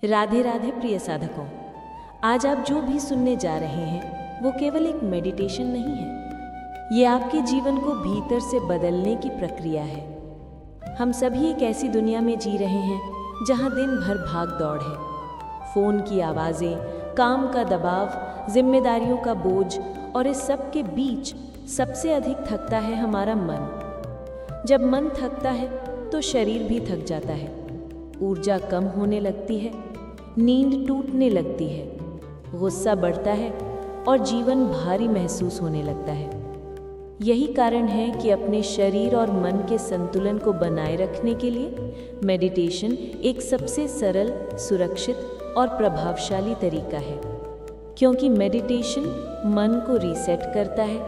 राधे राधे प्रिय साधकों, आज आप जो भी सुनने जा रहे हैं वो केवल एक मेडिटेशन नहीं है। ये आपके जीवन को भीतर से बदलने की प्रक्रिया है। हम सभी एक ऐसी दुनिया में जी रहे हैं जहां दिन भर भाग दौड़ है। फोन की आवाज़ें, काम का दबाव, जिम्मेदारियों का बोझ और इस सब के बीच सबसे अधिक थकता है हमारा मन। जब मन थकता है तो शरीर भी थक जाता है, ऊर्जा कम होने लगती है, नींद टूटने लगती है, गुस्सा बढ़ता है और जीवन भारी महसूस होने लगता है। यही कारण है कि अपने शरीर और मन के संतुलन को बनाए रखने के लिए मेडिटेशन एक सबसे सरल, सुरक्षित और प्रभावशाली तरीका है। क्योंकि मेडिटेशन मन को रीसेट करता है,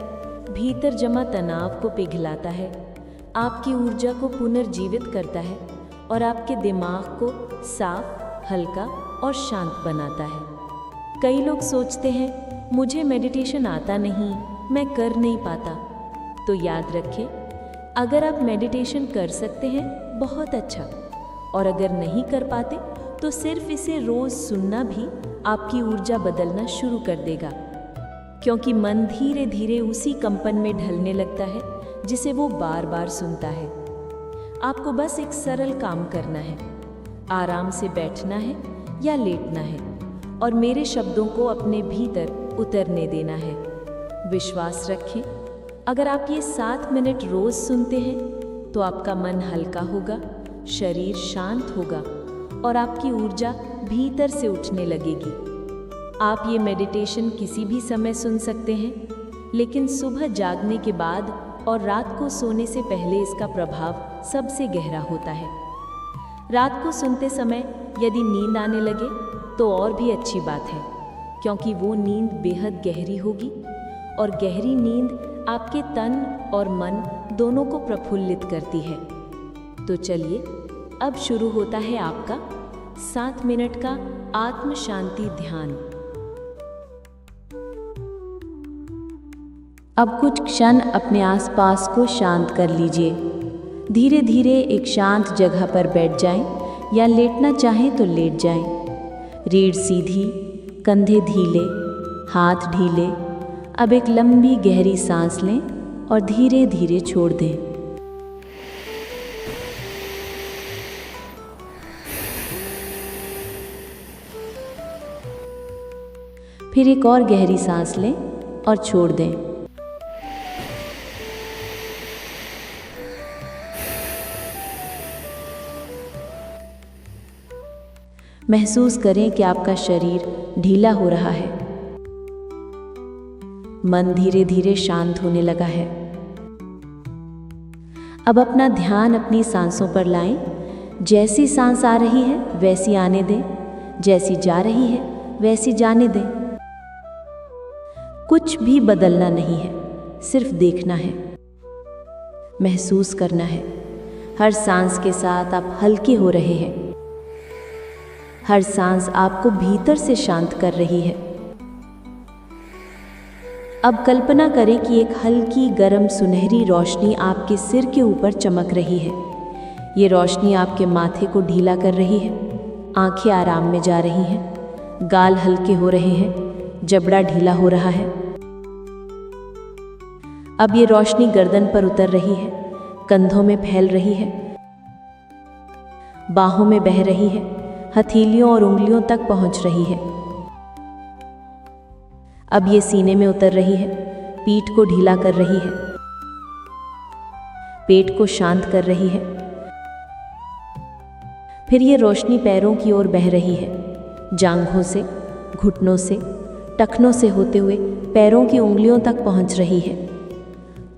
भीतर जमा तनाव को पिघलाता है, आपकी ऊर्जा को पुनर्जीवित करता है और आपके दिमाग को साफ, हल्का और शांत बनाता है। कई लोग सोचते हैं मुझे मेडिटेशन आता नहीं, मैं कर नहीं पाता। तो याद रखें, अगर आप मेडिटेशन कर सकते हैं बहुत अच्छा, और अगर नहीं कर पाते तो सिर्फ इसे रोज सुनना भी आपकी ऊर्जा बदलना शुरू कर देगा। क्योंकि मन धीरे धीरे उसी कंपन में ढलने लगता है जिसे वो बार बार सुनता है। आपको बस एक सरल काम करना है, आराम से बैठना है या लेटना है और मेरे शब्दों को अपने भीतर उतरने देना है। विश्वास रखें, अगर आप ये 7 मिनट रोज सुनते हैं तो आपका मन हल्का होगा, शरीर शांत होगा और आपकी ऊर्जा भीतर से उठने लगेगी। आप ये मेडिटेशन किसी भी समय सुन सकते हैं, लेकिन सुबह जागने के बाद और रात को सोने से पहले इसका प्रभाव सबसे गहरा होता है। रात को सुनते समय यदि नींद आने लगे तो और भी अच्छी बात है, क्योंकि वो नींद बेहद गहरी होगी और गहरी नींद आपके तन और मन दोनों को प्रफुल्लित करती है। तो चलिए, अब शुरू होता है आपका 7 मिनट का आत्म शांति ध्यान। अब कुछ क्षण अपने आसपास को शांत कर लीजिए। धीरे धीरे एक शांत जगह पर बैठ जाएं या लेटना चाहें तो लेट जाएं। रीढ़ सीधी, कंधे ढीले, हाथ ढीले। अब एक लंबी गहरी सांस लें और धीरे धीरे छोड़ दें। फिर एक और गहरी सांस लें और छोड़ दें। महसूस करें कि आपका शरीर ढीला हो रहा है, मन धीरे धीरे शांत होने लगा है। अब अपना ध्यान अपनी सांसों पर लाएं। जैसी सांस आ रही है वैसी आने दें, जैसी जा रही है वैसी जाने दें। कुछ भी बदलना नहीं है, सिर्फ देखना है, महसूस करना है। हर सांस के साथ आप हल्के हो रहे हैं। हर सांस आपको भीतर से शांत कर रही है। अब कल्पना करें कि एक हल्की गर्म सुनहरी रोशनी आपके सिर के ऊपर चमक रही है। ये रोशनी आपके माथे को ढीला कर रही है, आंखें आराम में जा रही हैं, गाल हल्के हो रहे हैं, जबड़ा ढीला हो रहा है। अब ये रोशनी गर्दन पर उतर रही है, कंधों में फैल रही है, बाहों में बह रही है, हथेलियों और उंगलियों तक पहुंच रही है। अब ये सीने में उतर रही है, पीठ को ढीला कर रही है, पेट को शांत कर रही है। फिर ये रोशनी पैरों की ओर बह रही है, जांघों से, घुटनों से, टखनों से होते हुए पैरों की उंगलियों तक पहुंच रही है।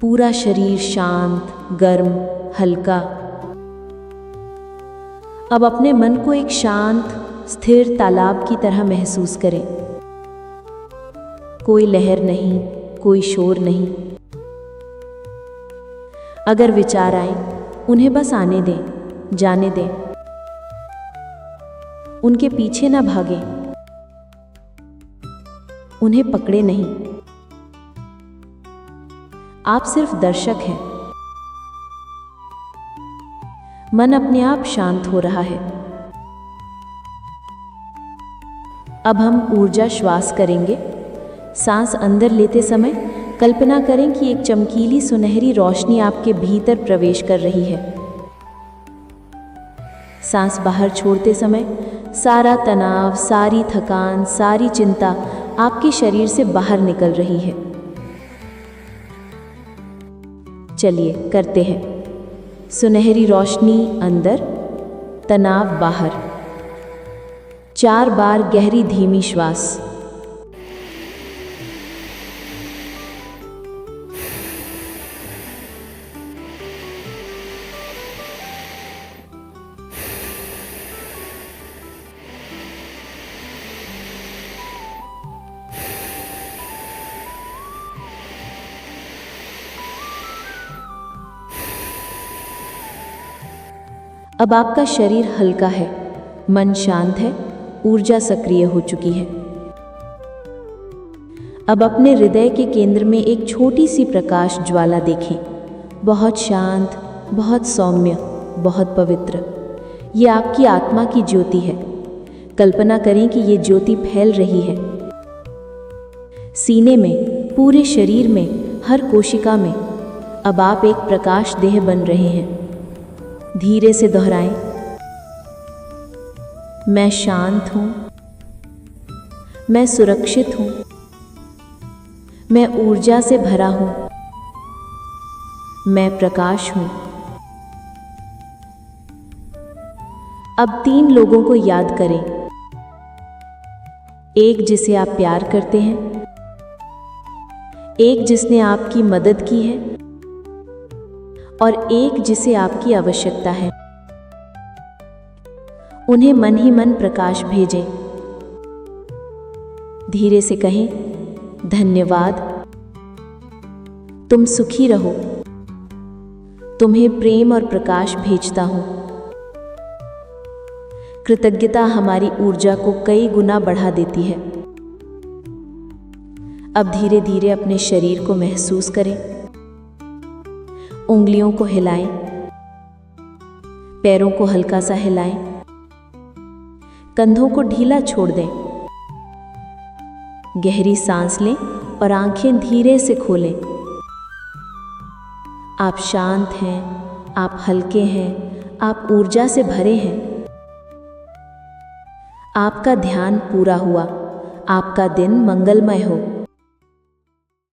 पूरा शरीर शांत, गर्म, हल्का। अब अपने मन को एक शांत, स्थिर तालाब की तरह महसूस करें। कोई लहर नहीं, कोई शोर नहीं। अगर विचार आए, उन्हें बस आने दें, जाने दें। उनके पीछे ना भागें, उन्हें पकड़े नहीं। आप सिर्फ दर्शक हैं। मन अपने आप शांत हो रहा है। अब हम ऊर्जा श्वास करेंगे। सांस अंदर लेते समय कल्पना करें कि एक चमकीली सुनहरी रोशनी आपके भीतर प्रवेश कर रही है। सांस बाहर छोड़ते समय सारा तनाव, सारी थकान, सारी चिंता आपके शरीर से बाहर निकल रही है। चलिए करते हैं। सुनहरी रोशनी अंदर, तनाव बाहर। 4 बार गहरी धीमी श्वास। अब आपका शरीर हल्का है, मन शांत है, ऊर्जा सक्रिय हो चुकी है। अब अपने हृदय के केंद्र में एक छोटी सी प्रकाश ज्वाला देखें। बहुत शांत, बहुत सौम्य, बहुत पवित्र। ये आपकी आत्मा की ज्योति है। कल्पना करें कि ये ज्योति फैल रही है सीने में, पूरे शरीर में, हर कोशिका में। अब आप एक प्रकाश देह बन रहे हैं। धीरे से दोहराएं, मैं शांत हूं, मैं सुरक्षित हूं, मैं ऊर्जा से भरा हूं, मैं प्रकाश हूं। अब 3 लोगों को याद करें। एक जिसे आप प्यार करते हैं, एक जिसने आपकी मदद की है और एक जिसे आपकी आवश्यकता है। उन्हें मन ही मन प्रकाश भेजें। धीरे से कहें, धन्यवाद, तुम सुखी रहो, तुम्हें प्रेम और प्रकाश भेजता हूं। कृतज्ञता हमारी ऊर्जा को कई गुना बढ़ा देती है। अब धीरे धीरे अपने शरीर को महसूस करें। उंगलियों को हिलाएं, पैरों को हल्का सा हिलाएं, कंधों को ढीला छोड़ दें। गहरी सांस लें और आंखें धीरे से खोलें। आप शांत हैं, आप हल्के हैं, आप ऊर्जा से भरे हैं। आपका ध्यान पूरा हुआ। आपका दिन मंगलमय हो।